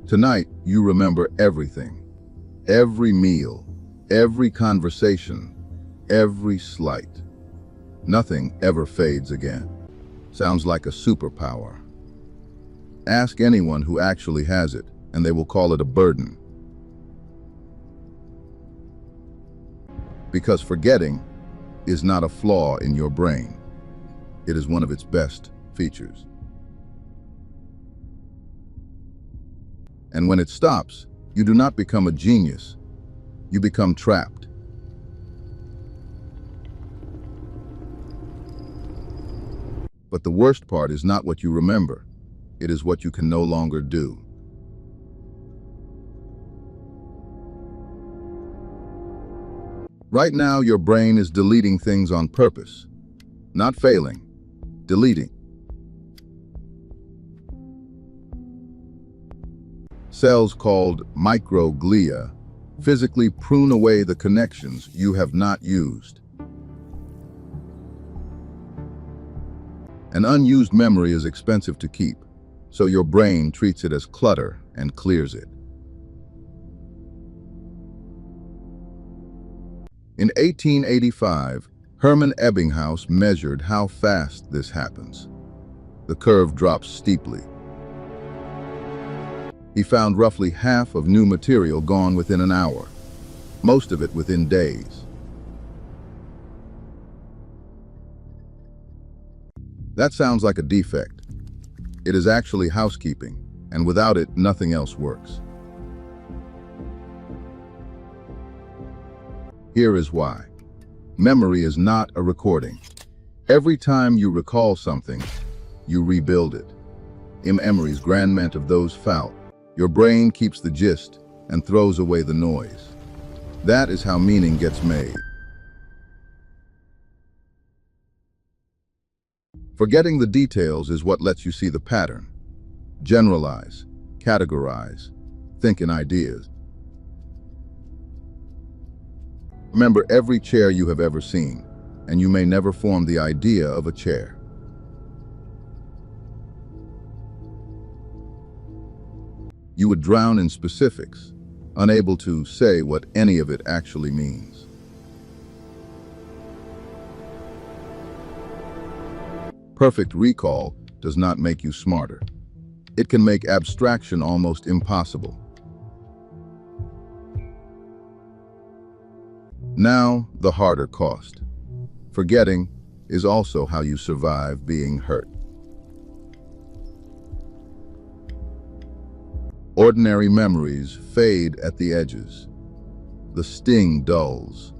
Tonight, you remember everything. Every meal, every conversation, every slight. Nothing ever fades again. Sounds like a superpower. Ask anyone who actually has it, and they will call it a burden. Because forgetting is not a flaw in your brain. It is one of its best features. And when it stops, you do not become a genius. You become trapped. But the worst part is not what you remember. It is what you can no longer do. Right now, your brain is deleting things on purpose. Not failing, deleting. Cells called microglia physically prune away the connections you have not used. An unused memory is expensive to keep, so your brain treats it as clutter and clears it. In 1885, Hermann Ebbinghaus measured how fast this happens. The curve drops steeply. He found roughly half of new material gone within an hour, most of it within days. That sounds like a defect. It is actually housekeeping, and without it, nothing else works. Here is why. Memory is not a recording. Every time you recall something, you rebuild it. In memory's fragment of those foul, your brain keeps the gist and throws away the noise. That is how meaning gets made. Forgetting the details is what lets you see the pattern. Generalize, categorize, think in ideas. Remember every chair you have ever seen, and you may never form the idea of a chair. You would drown in specifics, unable to say what any of it actually means. Perfect recall does not make you smarter. It can make abstraction almost impossible. Now, the harder cost. Forgetting is also how you survive being hurt. Ordinary memories fade at the edges. The sting dulls.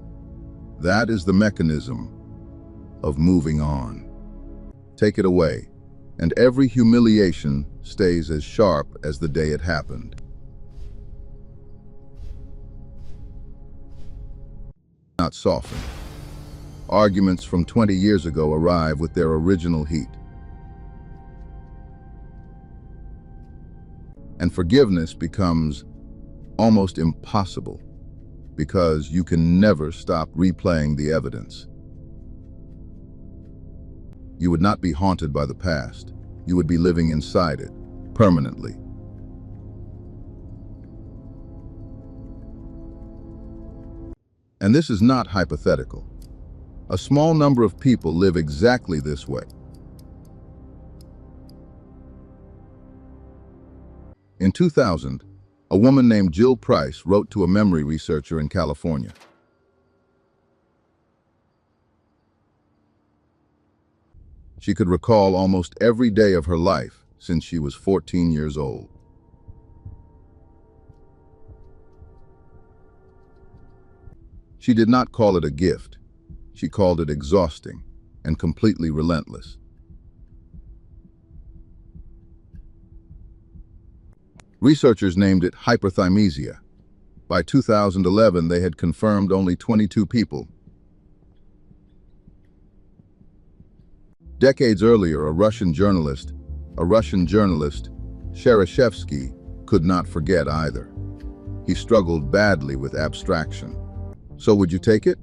That is the mechanism of moving on. Take it away, and every humiliation stays as sharp as the day it happened. Not soften. Arguments from 20 years ago arrive with their original heat. And forgiveness becomes almost impossible because you can never stop replaying the evidence. You would not be haunted by the past. You would be living inside it, permanently. And this is not hypothetical. A small number of people live exactly this way. In 2000, a woman named Jill Price wrote to a memory researcher in California. She could recall almost every day of her life since she was 14 years old. She did not call it a gift. She called it exhausting and completely relentless. Researchers named it hyperthymesia. By 2011, they had confirmed only 22 people. Decades earlier, a Russian journalist, Shereshevsky, could not forget either. He struggled badly with abstraction. So would you take it?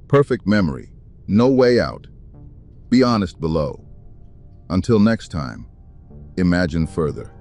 Perfect memory, no way out. Be honest below. Until next time, imagine further.